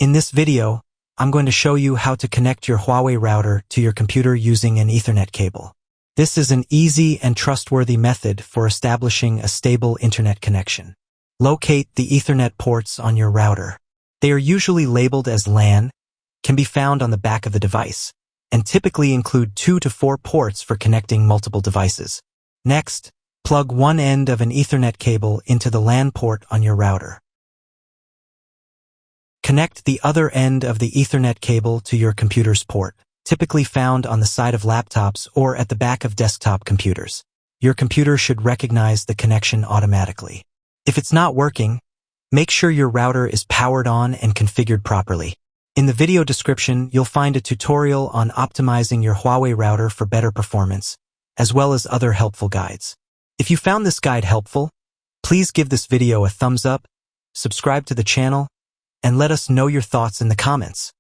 In this video, I'm going to show you how to connect your Huawei router to your computer using an Ethernet cable. This is an easy and trustworthy method for establishing a stable internet connection. Locate the Ethernet ports on your router. They are usually labeled as LAN, can be found on the back of the device, and typically include 2 to 4 ports for connecting multiple devices. Next, plug one end of an Ethernet cable into the LAN port on your router. Connect the other end of the Ethernet cable to your computer's port, typically found on the side of laptops or at the back of desktop computers. Your computer should recognize the connection automatically. If it's not working, make sure your router is powered on and configured properly. In the video description, you'll find a tutorial on optimizing your Huawei router for better performance, as well as other helpful guides. If you found this guide helpful, please give this video a thumbs up, subscribe to the channel, and let us know your thoughts in the comments.